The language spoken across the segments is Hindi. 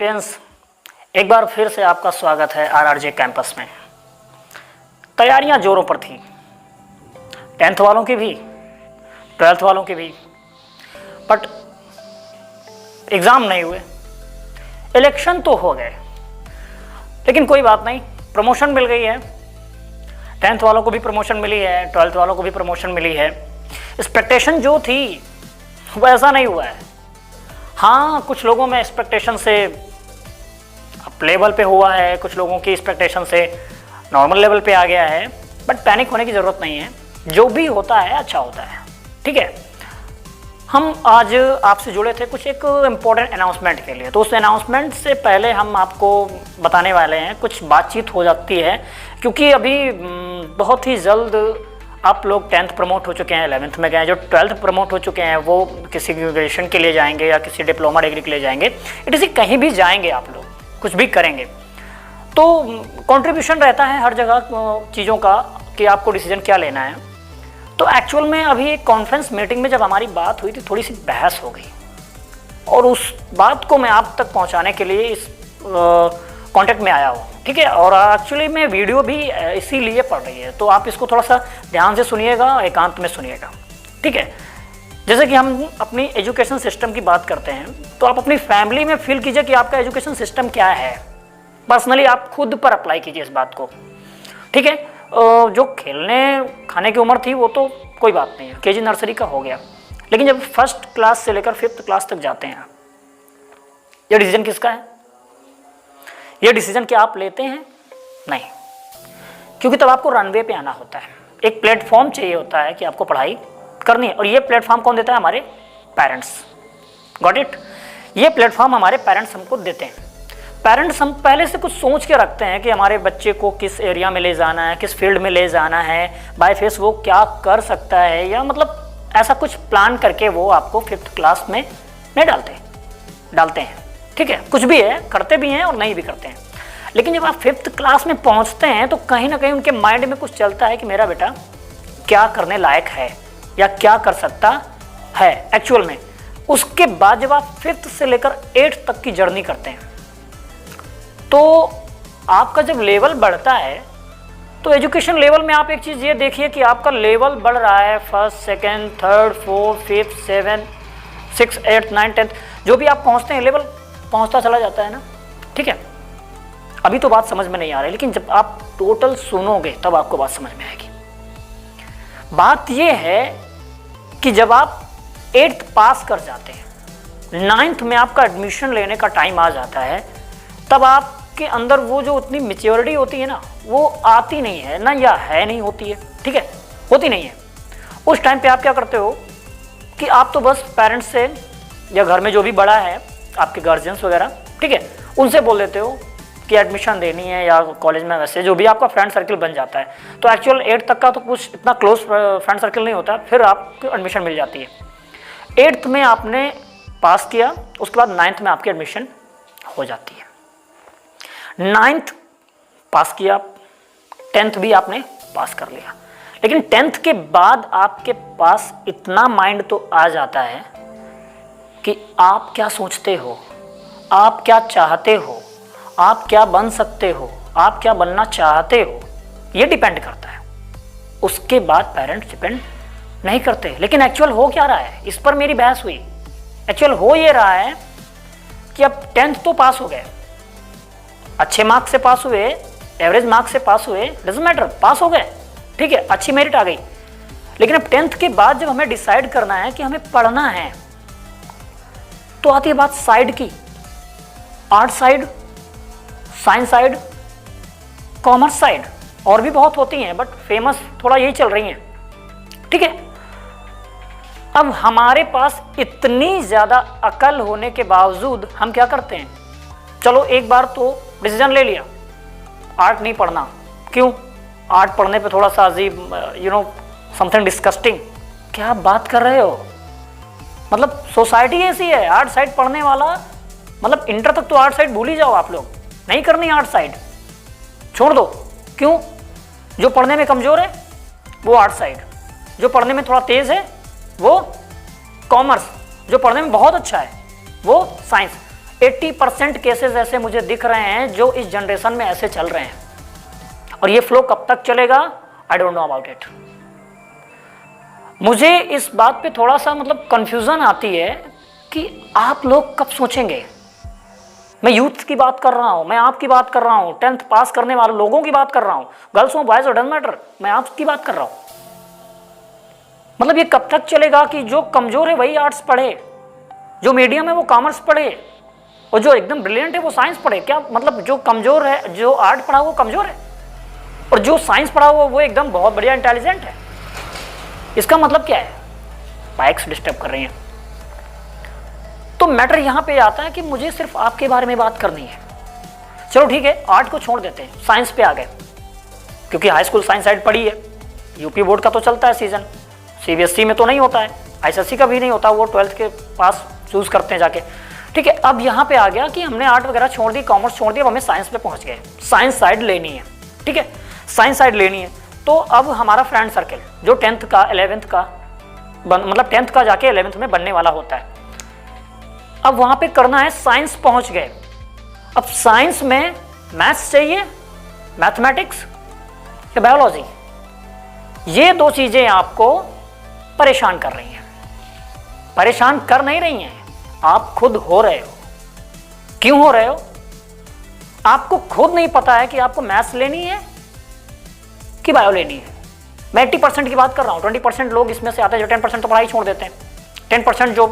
चैंपियंस, एक बार फिर से आपका स्वागत है आरआरजे कैंपस में। तैयारियां जोरों पर थी, 10th वालों की भी, 12th वालों की भी, बट एग्ज़ाम नहीं हुए। इलेक्शन तो हो गए, लेकिन कोई बात नहीं, प्रमोशन मिल गई है। 10th वालों को भी प्रमोशन मिली है, 12th वालों को भी प्रमोशन मिली है। एक्सपेक्टेशन जो थी वो ऐसा नहीं हुआ है। हाँ, कुछ लोगों में एक्सपेक्टेशन से अप लेवल पे हुआ है, कुछ लोगों की एक्सपेक्टेशन से नॉर्मल लेवल पे आ गया है, बट पैनिक होने की ज़रूरत नहीं है। जो भी होता है अच्छा होता है, ठीक है। हम आज आपसे जुड़े थे कुछ एक इम्पोर्टेंट अनाउंसमेंट के लिए। तो उस अनाउंसमेंट से पहले हम आपको बताने वाले हैं, कुछ बातचीत हो जाती है, क्योंकि अभी बहुत ही जल्द आप लोग 10th प्रमोट हो चुके हैं, 11th में गए, जो 12th प्रमोट हो चुके हैं वो किसी ग्रेजुएशन के लिए जाएंगे या किसी डिप्लोमा डिग्री के लिए जाएंगे, इसी कहीं भी जाएंगे, आप लोग कुछ भी करेंगे तो कंट्रीब्यूशन रहता है हर जगह चीज़ों का कि आपको डिसीजन क्या लेना है। तो एक्चुअल में अभी एक कॉन्फ्रेंस मीटिंग में जब हमारी बात हुई थी, थोड़ी सी बहस हो गई, और उस बात को मैं आप तक पहुंचाने के लिए इस कांटेक्ट में आया हूँ, ठीक है। और एक्चुअली में वीडियो भी इसीलिए पड़ रही है, तो आप इसको थोड़ा सा ध्यान से सुनिएगा, एकांत में सुनिएगा, ठीक है। जैसे कि हम अपनी एजुकेशन सिस्टम की बात करते हैं, तो आप अपनी फैमिली में फील कीजिए कि आपका एजुकेशन सिस्टम क्या है। पर्सनली आप खुद पर अप्लाई कीजिए इस बात को, ठीक है। जो खेलने खाने की उम्र थी वो तो कोई बात नहीं है, केजी नर्सरी का हो गया, लेकिन जब फर्स्ट क्लास से लेकर 5th क्लास तक जाते हैं, ये डिसीजन किसका है? ये डिसीजन क्या आप लेते हैं? नहीं, क्योंकि तब आपको रनवे पे आना होता है, एक प्लेटफॉर्म चाहिए होता है कि आपको पढ़ाई करनी है, और ये प्लेटफॉर्म कौन देता है? हमारे पेरेंट्स। Got it? ये प्लेटफॉर्म हमारे पेरेंट्स हमको देते हैं। पेरेंट्स हम पहले से कुछ सोच के रखते हैं कि हमारे बच्चे को किस एरिया में ले जाना है, किस फील्ड में ले जाना है, बाय फेस वो क्या कर सकता है, या मतलब ऐसा कुछ प्लान करके वो आपको 5th क्लास में नहीं डालते हैं, ठीक है। कुछ भी है, करते भी हैं और नहीं भी करते हैं, लेकिन जब आप 5th क्लास में पहुंचते हैं तो कहीं ना कहीं उनके माइंड में कुछ चलता है कि मेरा बेटा क्या करने लायक है या क्या कर सकता है एक्चुअल में। उसके बाद जब आप 5th से लेकर 8th तक की जर्नी करते हैं, तो आपका जब लेवल बढ़ता है, तो एजुकेशन लेवल में आप एक चीज़ ये देखिए कि आपका लेवल बढ़ रहा है, 1st, 2nd, 3rd, 4th, 5th, 7th, 6th, 8th, 9th, 10th, जो भी आप पहुंचते हैं लेवल पहुंचता चला जाता है ना, ठीक है। अभी तो बात समझ में नहीं आ रही, लेकिन जब आप टोटल सुनोगे तब आपको बात समझ में आएगी। बात ये है कि जब आप 8th पास कर जाते हैं, 9th में आपका एडमिशन लेने का टाइम आ जाता है, तब आपके अंदर वो जो उतनी मैच्योरिटी होती है ना, वो आती नहीं है ना, या है नहीं होती है, ठीक है, होती नहीं है। उस टाइम पे आप क्या करते हो कि आप तो बस पेरेंट्स से या घर में जो भी बड़ा है, आपके गार्जियंस वगैरह, ठीक है, उनसे बोल देते हो कि एडमिशन देनी है, या कॉलेज में वैसे जो भी आपका फ्रेंड सर्कल बन जाता है। तो एक्चुअल 8th तक का तो कुछ इतना क्लोज फ्रेंड सर्कल नहीं होता, फिर आपको एडमिशन मिल जाती है। 8th में आपने पास किया, उसके बाद 9th में आपकी एडमिशन हो जाती है। 9th पास किया, 10th भी आपने पास कर लिया, लेकिन 10th के बाद आपके पास इतना माइंड तो आ जाता है कि आप क्या सोचते हो, आप क्या चाहते हो, आप क्या बन सकते हो, आप क्या बनना चाहते हो, ये डिपेंड करता है। उसके बाद पेरेंट्स डिपेंड नहीं करते। लेकिन एक्चुअल हो क्या रहा है, इस पर मेरी बहस हुई। एक्चुअल हो ये रहा है कि अब 10th तो पास हो गए, अच्छे मार्क्स से पास हुए, एवरेज मार्क्स से पास हुए, डजंट मैटर, पास हो गए, ठीक है, अच्छी मेरिट आ गई। लेकिन अब 10th के बाद जब हमें डिसाइड करना है कि हमें पढ़ना है, तो आती है बात साइड की, art side, science side, commerce side, और भी बहुत होती हैं, बट फेमस थोड़ा यही चल रही हैं, ठीक है। अब हमारे पास इतनी ज़्यादा अकल होने के बावजूद हम क्या करते हैं, चलो एक बार तो डिसीजन ले लिया, आर्ट नहीं पढ़ना। क्यों? आर्ट पढ़ने पे थोड़ा सा अजीब, समथिंग डिस्कस्टिंग। क्या बात कर रहे हो? मतलब सोसाइटी ऐसी है, आर्ट साइड पढ़ने वाला, मतलब इंटर तक तो आर्ट साइड भूल ही जाओ आप लोग, नहीं करनी आर्ट साइड, छोड़ दो। क्यों? जो पढ़ने में कमज़ोर है वो आर्ट साइड, जो पढ़ने में थोड़ा तेज़ है वो कॉमर्स, जो पढ़ने में बहुत अच्छा है वो साइंस। 80% केसेस ऐसे मुझे दिख रहे हैं जो इस जनरेशन में ऐसे चल रहे हैं। और ये फ्लो कब तक चलेगा, I don't know about it. मुझे इस बात पे थोड़ा सा मतलब कंफ्यूजन आती है कि आप लोग कब सोचेंगे। मैं यूथ की बात कर रहा हूं, मैं आपकी बात कर रहा हूं, 10th पास करने वाले लोगों की बात कर रहा हूं, गर्ल्स हो बॉयज हो डजंट मैटर, मैं आपकी बात कर रहा हूं। मतलब ये कब तक चलेगा कि जो कमजोर है वही आर्ट्स पढ़े, जो मीडियम है वो कॉमर्स पढ़े, और जो एकदम ब्रिलियंट है वो साइंस पढ़े? क्या मतलब जो कमजोर है, जो आर्ट पढ़ा वो कमजोर है, और जो साइंस पढ़ा हुआ वो एकदम बहुत बढ़िया इंटेलिजेंट है? इसका मतलब क्या है? बाइक्स डिस्टर्ब कर रही हैं। तो मैटर यहां पे आता है कि मुझे सिर्फ आपके बारे में बात करनी है। चलो ठीक है, आर्ट को छोड़ देते हैं, साइंस पे आ गए, क्योंकि हाई स्कूल साइंस साइड पढ़ी है। यूपी बोर्ड का तो चलता है सीजन, सीबीएसई में तो नहीं होता है, आईएसएससी का भी नहीं होता, वो 12th के पास चूज करते हैं जाके। ठीक है, अब यहाँ पे आ गया कि हमने आर्ट वगैरह छोड़ दी, कॉमर्स छोड़ दी, अब हमें साइंस पे पहुंच गए, साइंस साइड लेनी है। ठीक है, साइंस साइड लेनी है, तो अब हमारा फ्रेंड सर्कल जो 10th का 11th का मतलब 10th का जाके 11th में बनने वाला होता है, अब वहां पे करना है, साइंस पहुंच गए। अब साइंस में मैथ्स चाहिए, मैथमेटिक्स या बायोलॉजी, ये दो चीजें आपको परेशान कर रही हैं। परेशान कर नहीं रही हैं, आप खुद हो रहे हो। क्यों हो रहे हो? आपको खुद नहीं पता है कि आपको मैथ्स लेनी है कि बायो लेनी है। मैं 80% की बात कर रहा हूं, 20% लोग इसमें से आते हैं जो 10% तो पढ़ाई छोड़ देते हैं, 10% जो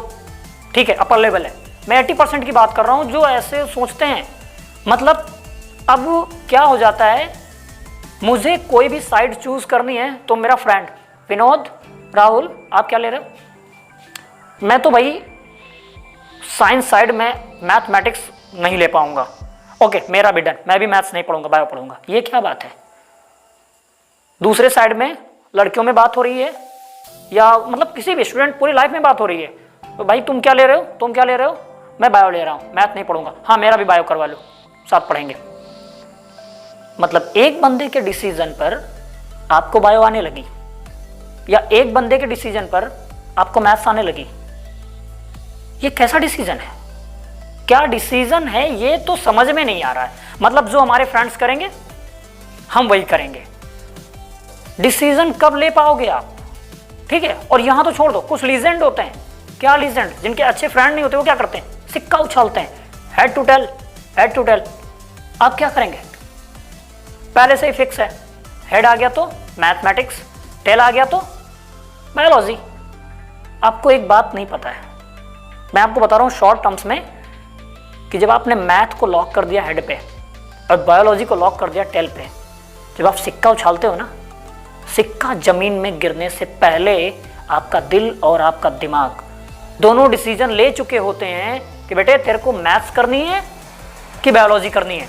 ठीक है अपर लेवल है। मैं 80% की बात कर रहा हूं जो ऐसे सोचते हैं। मतलब अब क्या हो जाता है, मुझे कोई भी साइड चूज करनी है तो मेरा फ्रेंड विनोद, राहुल आप क्या ले रहे हो? मैं तो भाई साइंस साइड में मैथमेटिक्स नहीं ले पाऊंगा, ओके मेरा भी डन, मैं भी मैथ्स नहीं पढ़ूंगा, बायो पढ़ूंगा। ये क्या बात है? दूसरे साइड में लड़कियों में बात हो रही है, या मतलब किसी भी स्टूडेंट पूरी लाइफ में बात हो रही है, तो भाई तुम क्या ले रहे हो, तुम क्या ले रहे हो? मैं बायो ले रहा हूं, मैथ नहीं पढ़ूंगा। हाँ मेरा भी बायो करवा लो, साथ पढ़ेंगे। मतलब एक बंदे के डिसीजन पर आपको बायो आने लगी, या एक बंदे के डिसीजन पर आपको मैथ्स आने लगी। ये कैसा डिसीजन है? क्या डिसीजन है ये तो समझ में नहीं आ रहा है। मतलब जो हमारे फ्रेंड्स करेंगे हम वही करेंगे। डिसीजन कब ले पाओगे आप? ठीक है, और यहां तो छोड़ दो, कुछ लीजेंड होते हैं। क्या लीजेंड? जिनके अच्छे फ्रेंड नहीं होते, वो क्या करते हैं? सिक्का उछालते हैं, head to tail, head to tail. आप क्या करेंगे? पहले से ही फिक्स है, हेड आ गया तो मैथमेटिक्स, टेल आ गया तो बायोलॉजी। आपको एक बात नहीं पता है, मैं आपको बता रहा हूं शॉर्ट टर्म्स में, कि जब आपने मैथ को लॉक कर दिया हेड पे और बायोलॉजी को लॉक कर दिया टेल पे, जब आप सिक्का उछालते हो ना, सिक्का जमीन में गिरने से पहले आपका दिल और आपका दिमाग दोनों डिसीजन ले चुके होते हैं कि बेटे तेरे को मैथ्स करनी है कि बायोलॉजी करनी है।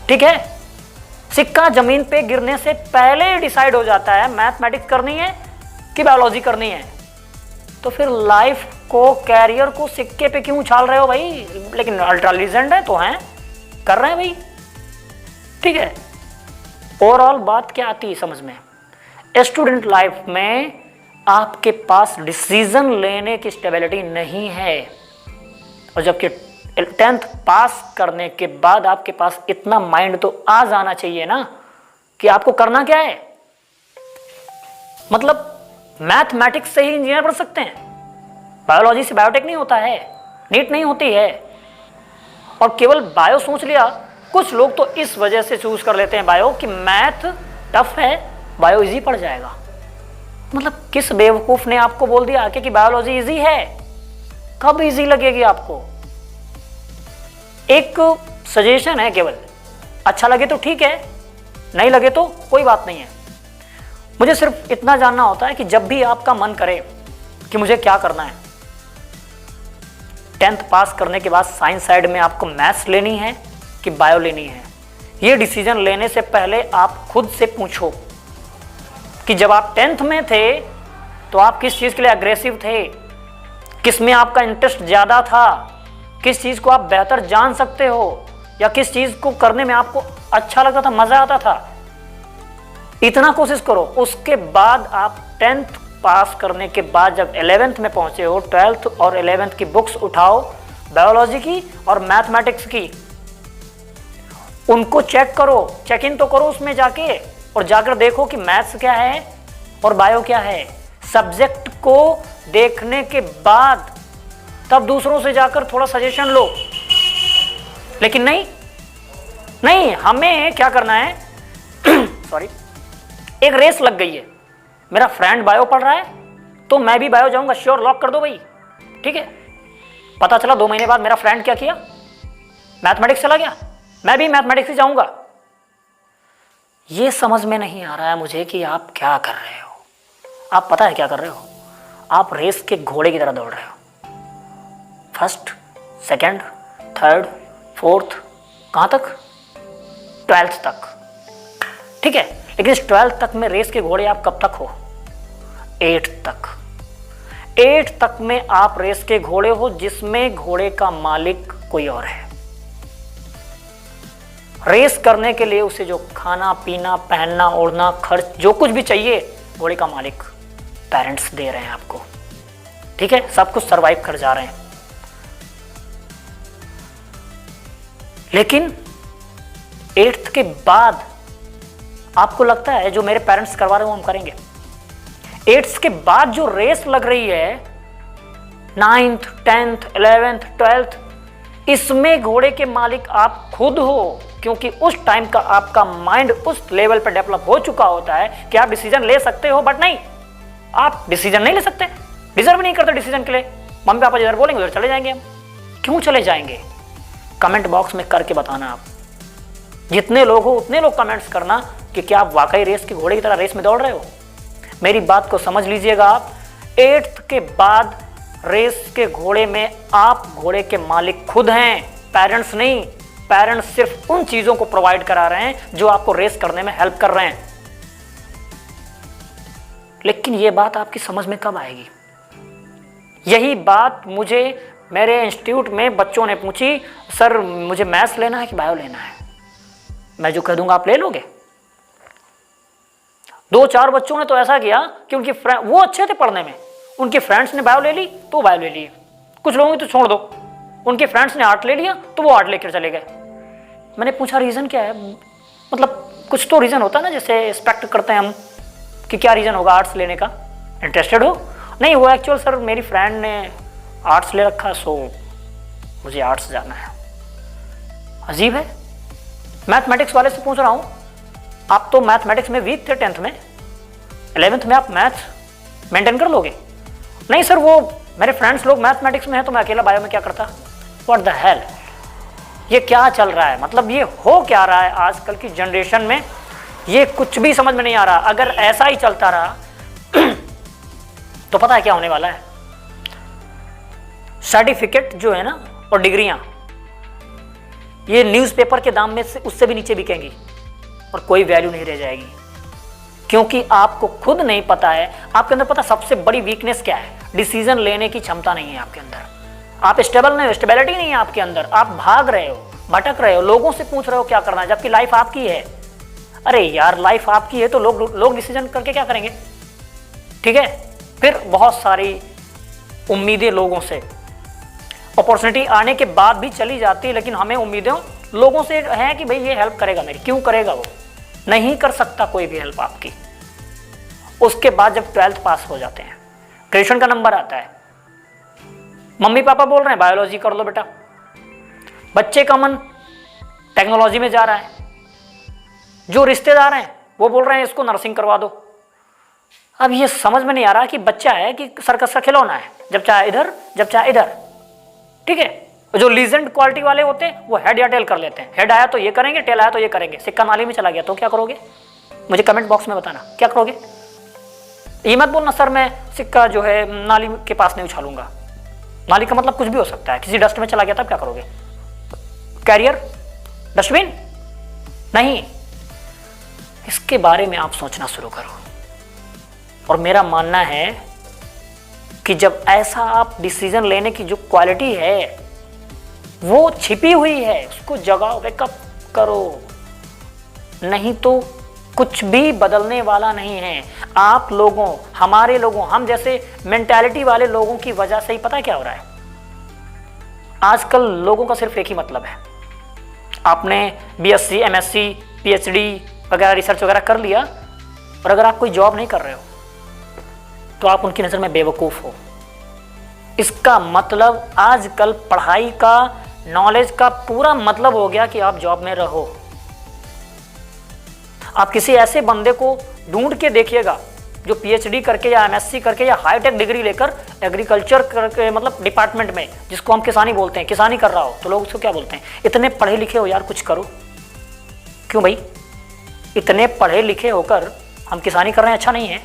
ठीक है, सिक्का जमीन पे गिरने से पहले डिसाइड हो जाता है मैथमेटिक्स करनी है कि बायोलॉजी करनी है। तो फिर लाइफ को, कैरियर को सिक्के पे क्यों उछाल रहे हो भाई? लेकिन अल्ट्रा लीजेंड है तो हैं, कर रहे हैं भाई। ठीक है, ओवरऑल बात क्या आती है समझ में? स्टूडेंट लाइफ में आपके पास डिसीजन लेने की स्टेबिलिटी नहीं है, और जबकि 10th पास करने के बाद आपके पास इतना माइंड तो आ जाना चाहिए ना कि आपको करना क्या है। मतलब मैथमेटिक्स से ही इंजीनियर बन सकते हैं, बायोलॉजी से बायोटेक नहीं होता है, नीट नहीं होती है। और केवल बायो सोच लिया, कुछ लोग तो इस वजह से चूज कर लेते हैं बायो कि मैथ टफ है, बायो इजी पड़ जाएगा। मतलब किस बेवकूफ ने आपको बोल दिया कि बायोलॉजी इजी है? कब इजी लगेगी आपको? एक सजेशन है केवल, अच्छा लगे तो ठीक है, नहीं लगे तो कोई बात नहीं है। मुझे सिर्फ इतना जानना होता है कि जब भी आपका मन करे कि मुझे क्या करना है, 10th पास करने के बाद साइंस साइड में आपको मैथ्स लेनी है कि बायो लेनी है, ये डिसीजन लेने से पहले आप खुद से पूछो कि जब आप 10th में थे तो आप किस चीज़ के लिए अग्रेसिव थे, किस में आपका इंटरेस्ट ज़्यादा था, किस चीज़ को आप बेहतर जान सकते हो, या किस चीज़ को करने में आपको अच्छा लगता था, मज़ा आता था। इतना कोशिश करो, उसके बाद आप 10th पास करने के बाद जब 11th में पहुंचे हो, 12th और 11th की बुक्स उठाओ, बायोलॉजी की और मैथमेटिक्स की, उनको चेक करो, चेक इन तो करो उसमें जाके, और जाकर देखो कि मैथ्स क्या है और बायो क्या है। सब्जेक्ट को देखने के बाद तब दूसरों से जाकर थोड़ा सजेशन लो। लेकिन नहीं, हमें क्या करना है सॉरी, एक रेस लग गई है, मेरा फ्रेंड बायो पढ़ रहा है तो मैं भी बायो जाऊंगा, श्योर, लॉक कर दो भाई, ठीक है। पता चला 2 महीने बाद मेरा फ्रेंड क्या किया, मैथमेटिक्स चला गया, मैं भी मैथमेटिक्स ही जाऊंगा। ये समझ में नहीं आ रहा है मुझे कि आप क्या कर रहे हो। आप पता है क्या कर रहे हो, आप रेस के घोड़े की तरह दौड़ रहे हो। फर्स्ट, सेकंड, थर्ड, फोर्थ, कहां तक, 12th तक, ठीक है। लेकिन इस 12th तक में रेस के घोड़े आप कब तक हो, 8th तक। 8th तक में आप रेस के घोड़े हो, जिसमें घोड़े का मालिक कोई और है। रेस करने के लिए उसे जो खाना पीना पहनना ओढ़ना खर्च जो कुछ भी चाहिए, घोड़े का मालिक पेरेंट्स दे रहे हैं आपको, ठीक है। सब कुछ सरवाइव कर जा रहे हैं। लेकिन 8th के बाद आपको लगता है जो मेरे पेरेंट्स करवा रहे हो हम करेंगे। 8th के बाद जो रेस लग रही है, 9th, 10th, 11th, 12th, इसमें घोड़े के मालिक आप खुद हो, क्योंकि उस टाइम का आपका माइंड उस लेवल पर डेवलप हो चुका होता है कि आप डिसीजन ले सकते हो, बट नहीं, आप डिसीजन नहीं ले सकते, डिजर्व नहीं करते डिसीजन के लिए। मम्मी पापा जिधर बोलेंगे उधर चले जाएंगे हम। क्यों चले जाएंगे, कमेंट बॉक्स में करके बताना। आप जितने लोग हो उतने लोग कमेंट्स करना कि क्या आप वाकई रेस के घोड़े की तरह रेस में दौड़ रहे हो। मेरी बात को समझ लीजिएगा आप, 8th के बाद रेस के घोड़े में आप घोड़े के मालिक खुद हैं, पेरेंट्स नहीं। पेरेंट्स सिर्फ उन चीजों को प्रोवाइड करा रहे हैं जो आपको रेस करने में हेल्प कर रहे हैं। लेकिन यह बात आपकी समझ में कब आएगी? यही बात मुझे मेरे इंस्टीट्यूट में बच्चों ने पूछी, सर मुझे मैथ्स लेना है कि बायो लेना है। मैं जो कह दूंगा आप ले लोगे। 2-4 बच्चों ने तो ऐसा किया कि उनके वो अच्छे थे पढ़ने में, उनके फ्रेंड्स ने बायो ले ली तो बायो ले लिए। कुछ लोगों की तो छोड़ दो, उनके फ्रेंड्स ने आर्ट ले लिया तो वो आर्ट लेकर चले गए। मैंने पूछा रीज़न क्या है, मतलब कुछ तो रीज़न होता है ना, जैसे एक्सपेक्ट करते हैं हम कि क्या रीज़न होगा आर्ट्स लेने का, इंटरेस्टेड हो। नहीं, वो एक्चुअल सर मेरी फ्रेंड ने आर्ट्स ले रखा, सो मुझे आर्ट्स जाना है। अजीब है। मैथमेटिक्स वाले से पूछ रहा हूँ, आप तो मैथमेटिक्स में वीक थे 10th में, 11th में आप मैथ्स मेंटेन कर लोगे? नहीं सर, वो मेरे फ्रेंड्स लोग मैथमेटिक्स में हैं तो मैं अकेला बायो में क्या करता। व्हाट द हेल, ये क्या चल रहा है? मतलब ये हो क्या रहा है आजकल की जनरेशन में, ये कुछ भी समझ में नहीं आ रहा। अगर ऐसा ही चलता रहा तो पता है क्या होने वाला है? सर्टिफिकेट जो है ना और डिग्रियां, ये न्यूज़पेपर के दाम में से उससे भी नीचे बिकेंगी और कोई वैल्यू नहीं रह जाएगी, क्योंकि आपको खुद नहीं पता है। आपके अंदर पता सबसे बड़ी वीकनेस क्या है? डिसीजन लेने की क्षमता नहीं है आपके अंदर। आप स्टेबल नहीं हो, स्टेबिलिटी नहीं है आपके अंदर। आप भाग रहे हो, भटक रहे हो, लोगों से पूछ रहे हो क्या करना है, जबकि लाइफ आपकी है। अरे यार, लाइफ आपकी है तो लोग डिसीजन करके क्या करेंगे? ठीक है, फिर बहुत सारी उम्मीदें लोगों से, अपॉर्चुनिटी आने के बाद भी चली जाती है, लेकिन हमें उम्मीदें लोगों से हैं कि भाई ये हेल्प करेगा मेरी। क्यों करेगा? वो नहीं कर सकता कोई भी हेल्प आपकी। उसके बाद जब 12th पास हो जाते हैं, ग्रेजुएशन का नंबर आता है, मम्मी पापा बोल रहे हैं बायोलॉजी कर लो बेटा, बच्चे का मन टेक्नोलॉजी में जा रहा है, जो रिश्तेदार हैं वो बोल रहे हैं इसको नर्सिंग करवा दो। अब ये समझ में नहीं आ रहा कि बच्चा है कि सर्कस का खिलौना है, जब चाहे इधर जब चाहे इधर। ठीक है, जो लीजेंड क्वालिटी वाले होते हैं वो हेड या टेल कर लेते हैं। हेड आया तो ये करेंगे, टेल आया तो ये करेंगे। सिक्का नाली में चला गया तो क्या करोगे? मुझे कमेंट बॉक्स में बताना क्या करोगे। ये मत बोलना सर मैं सिक्का जो है नाली के पास नहीं उछालूंगा। नाली का मतलब कुछ भी हो सकता है, किसी डस्ट में चला गया तब क्या करोगे? Career, dustbin? नहीं, इसके बारे में आप सोचना शुरू करो। और मेरा मानना है कि जब ऐसा आप डिसीजन लेने की जो क्वालिटी है वो छिपी हुई है, उसको जगाओ, वेकअप करो। नहीं तो कुछ भी बदलने वाला नहीं है। आप लोगों, हमारे लोगों, हम जैसे मेंटालिटी वाले लोगों की वजह से ही पता है क्या हो रहा है। आजकल लोगों का सिर्फ एक ही मतलब है, आपने बीएससी, एमएससी, पीएचडी वगैरह रिसर्च वगैरह कर लिया और अगर आप कोई जॉब नहीं कर रहे हो तो आप उनकी नज़र में बेवकूफ़ हो। इसका मतलब आजकल पढ़ाई का, नॉलेज का पूरा मतलब हो गया कि आप जॉब में रहो। आप किसी ऐसे बंदे को ढूंढ के देखिएगा जो पीएचडी करके या एमएससी करके या हाईटेक डिग्री लेकर एग्रीकल्चर करके, मतलब डिपार्टमेंट में, जिसको हम किसानी बोलते हैं, किसानी कर रहा हो तो लोग उसको क्या बोलते हैं, इतने पढ़े लिखे हो यार कुछ करो। क्यों भाई, इतने पढ़े लिखे होकर हम किसानी कर रहे हैं, अच्छा नहीं है,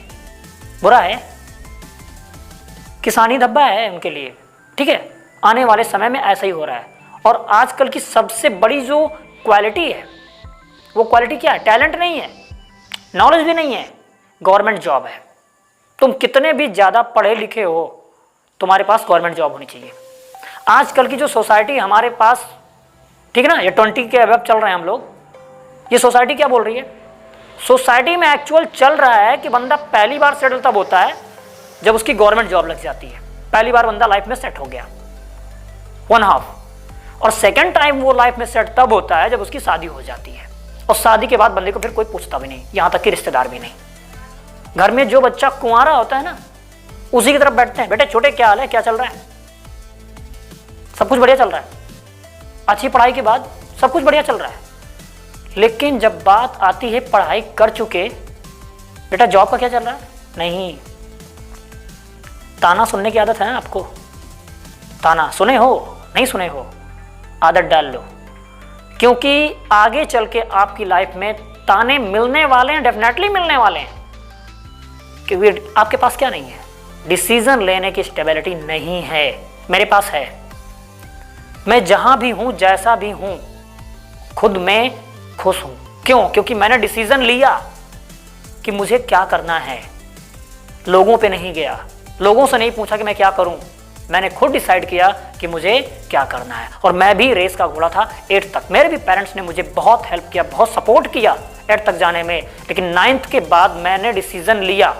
बुरा है, किसानी धब्बा है उनके लिए। ठीक है, आने वाले समय में ऐसा ही हो रहा है। और आजकल की सबसे बड़ी जो क्वालिटी है, वो क्वालिटी क्या है, टैलेंट नहीं है, नॉलेज भी नहीं है, गवर्नमेंट जॉब है। तुम कितने भी ज़्यादा पढ़े लिखे हो, तुम्हारे पास गवर्नमेंट जॉब होनी चाहिए। आजकल की जो सोसाइटी हमारे पास, ठीक है ना, ये 20 के अबव चल रहे हैं हम लोग, ये सोसाइटी क्या बोल रही है, सोसाइटी में एक्चुअल चल रहा है कि बंदा पहली बार सेटल तब होता है जब उसकी गवर्नमेंट जॉब लग जाती है। पहली बार बंदा लाइफ में सेट हो गया, 1/2। और सेकेंड टाइम वो लाइफ में सेट तब होता है जब उसकी शादी हो जाती है। और शादी के बाद बंदे को फिर कोई पूछता भी नहीं, यहाँ तक कि रिश्तेदार भी नहीं। घर में जो बच्चा कुंवारा होता है ना, उसी की तरफ बैठते हैं, बेटे छोटे क्या हाल है, क्या चल रहा है, सब कुछ बढ़िया चल रहा है, अच्छी पढ़ाई के बाद सब कुछ बढ़िया चल रहा है। लेकिन जब बात आती है पढ़ाई कर चुके, बेटा जॉब का क्या चल रहा है, नहीं। ताना सुनने की आदत है ना आपको, ताना सुने हो, नहीं सुने हो, आदत डाल लो, क्योंकि आगे चल के आपकी लाइफ में ताने मिलने वाले हैं, डेफिनेटली मिलने वाले हैं। क्योंकि आपके पास क्या नहीं है, डिसीजन लेने की स्टेबिलिटी नहीं है। मेरे पास है, मैं जहां भी हूं, जैसा भी हूं, खुद में खुश हूं। क्यों? क्योंकि मैंने डिसीजन लिया कि मुझे क्या करना है। लोगों पे नहीं गया, लोगों से नहीं पूछा कि मैं क्या करूं, मैंने खुद डिसाइड किया कि मुझे क्या करना है। और मैं भी रेस का घोड़ा था 8th तक। मेरे भी पेरेंट्स ने मुझे बहुत हेल्प किया, बहुत सपोर्ट किया 8th तक जाने में। लेकिन 9th के बाद मैंने डिसीजन लिया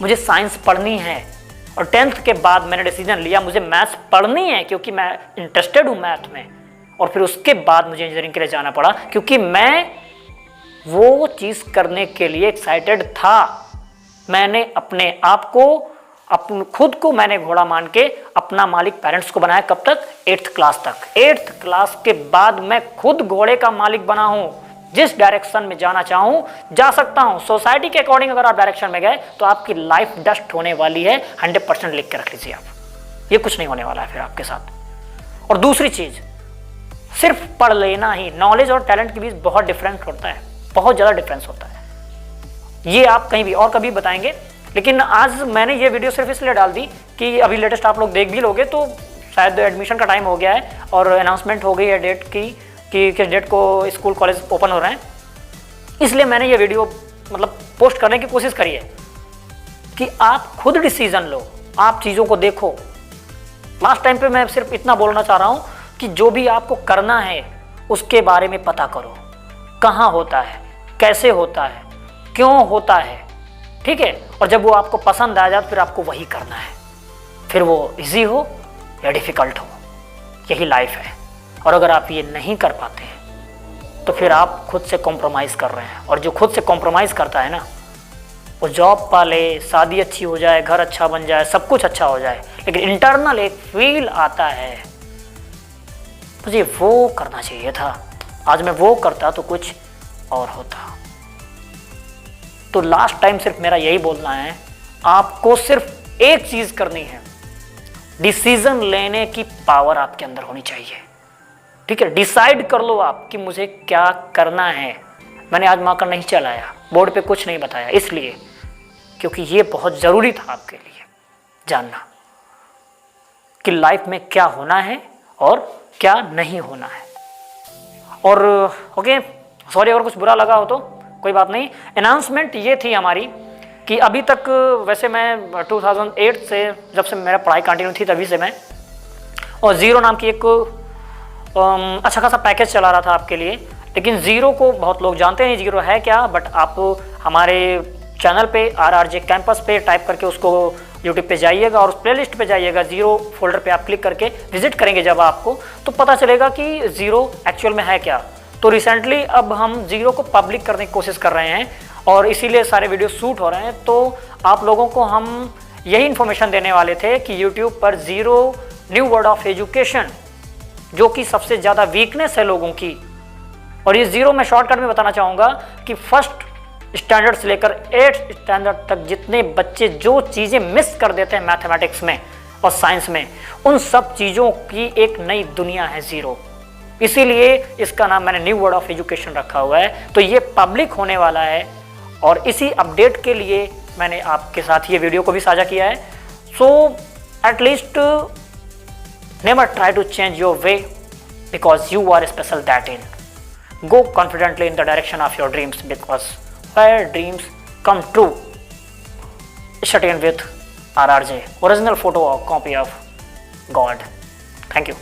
मुझे साइंस पढ़नी है, और 10th के बाद मैंने डिसीजन लिया मुझे मैथ्स पढ़नी है, क्योंकि मैं इंटरेस्टेड हूँ मैथ में। और फिर उसके बाद मुझे इंजीनियरिंग के लिए जाना पड़ा, क्योंकि मैं वो चीज़ करने के लिए एक्साइटेड था। मैंने अपने आप को, खुद को मैंने घोड़ा मान के अपना मालिक पेरेंट्स को बनाया। कब तक? 8th क्लास तक। 8th क्लास के बाद मैं खुद घोड़े का मालिक बना हूँ। जिस डायरेक्शन में जाना चाहूँ जा सकता हूँ। सोसाइटी के अकॉर्डिंग अगर आप डायरेक्शन में गए तो आपकी लाइफ डस्ट होने वाली है। 100% लिख के रख लीजिए आप, ये कुछ नहीं होने वाला है फिर आपके साथ। और दूसरी चीज़, सिर्फ पढ़ लेना ही, नॉलेज और टैलेंट के बीच बहुत डिफरेंस होता है, बहुत ज़्यादा डिफरेंस होता है। ये आप कहीं भी और कभी बताएंगे, लेकिन आज मैंने ये वीडियो सिर्फ इसलिए डाल दी कि अभी लेटेस्ट आप लोग देख भी लोगे तो शायद एडमिशन का टाइम हो गया है और अनाउंसमेंट हो गई है डेट की कि किस डेट को स्कूल कॉलेज ओपन हो रहे हैं। इसलिए मैंने ये वीडियो मतलब पोस्ट करने की कोशिश करी है कि आप खुद डिसीजन लो, आप चीज़ों को देखो। लास्ट टाइम पे मैं सिर्फ इतना बोलना चाह रहा हूँ कि जो भी आपको करना है उसके बारे में पता करो, कहाँ होता है, कैसे होता है, क्यों होता है, ठीक है। और जब वो आपको पसंद आ जाए तो फिर आपको वही करना है, फिर वो इजी हो या डिफ़िकल्ट हो, यही लाइफ है। और अगर आप ये नहीं कर पाते हैं तो फिर आप खुद से कॉम्प्रोमाइज़ कर रहे हैं। और जो खुद से कॉम्प्रोमाइज़ करता है ना, वो जॉब पाले, शादी अच्छी हो जाए, घर अच्छा बन जाए, सब कुछ अच्छा हो जाए, लेकिन इंटरनल एक फील आता है मुझे वो करना चाहिए था, आज मैं वो करता तो कुछ और होता। तो लास्ट टाइम सिर्फ मेरा यही बोलना है, आपको सिर्फ एक चीज़ करनी है, डिसीजन लेने की पावर आपके अंदर होनी चाहिए, ठीक है। डिसाइड कर लो आप कि मुझे क्या करना है। मैंने आज मार्कर नहीं चलाया, बोर्ड पे कुछ नहीं बताया, इसलिए क्योंकि ये बहुत ज़रूरी था आपके लिए जानना कि लाइफ में क्या होना है और क्या नहीं होना है। और ओके, सॉरी अगर कुछ बुरा लगा हो तो कोई बात नहीं। अनाउंसमेंट ये थी हमारी कि अभी तक वैसे मैं 2008 से जब से मेरा पढ़ाई कंटिन्यू थी तभी से मैं, और ज़ीरो नाम की एक अच्छा खासा पैकेज चला रहा था आपके लिए। लेकिन ज़ीरो को बहुत लोग जानते नहीं ज़ीरो है क्या, बट आप हमारे चैनल पे RRJ कैंपस पे टाइप करके उसको यूट्यूब पे जाइएगा और उस प्लेलिस्ट पे जाइएगा, ज़ीरो फोल्डर पे आप क्लिक करके विजिट करेंगे जब आपको, तो पता चलेगा कि ज़ीरो एक्चुअल में है क्या। तो रिसेंटली अब हम ज़ीरो को पब्लिक करने की कोशिश कर रहे हैं और इसीलिए सारे वीडियो शूट हो रहे हैं। तो आप लोगों को हम यही इन्फॉर्मेशन देने वाले थे कि यूट्यूब पर zero new word of education जो कि सबसे ज़्यादा वीकनेस है लोगों की, और ये ज़ीरो मैं शॉर्टकट में बताना चाहूँगा कि फर्स्ट स्टैंडर्ड से लेकर 8th स्टैंडर्ड तक जितने बच्चे जो चीज़ें मिस कर देते हैं मैथमेटिक्स में और साइंस में, उन सब चीज़ों की एक नई दुनिया है ज़ीरो। इसीलिए इसका नाम मैंने न्यू वर्ड ऑफ एजुकेशन रखा हुआ है। तो ये पब्लिक होने वाला है और इसी अपडेट के लिए मैंने आपके साथ ये वीडियो को भी साझा किया है। So at least never try to change your way because you are special that in. Go confidently in the direction of your dreams because where dreams come true. Shut in with RRJ, original photo or copy of God. Thank you.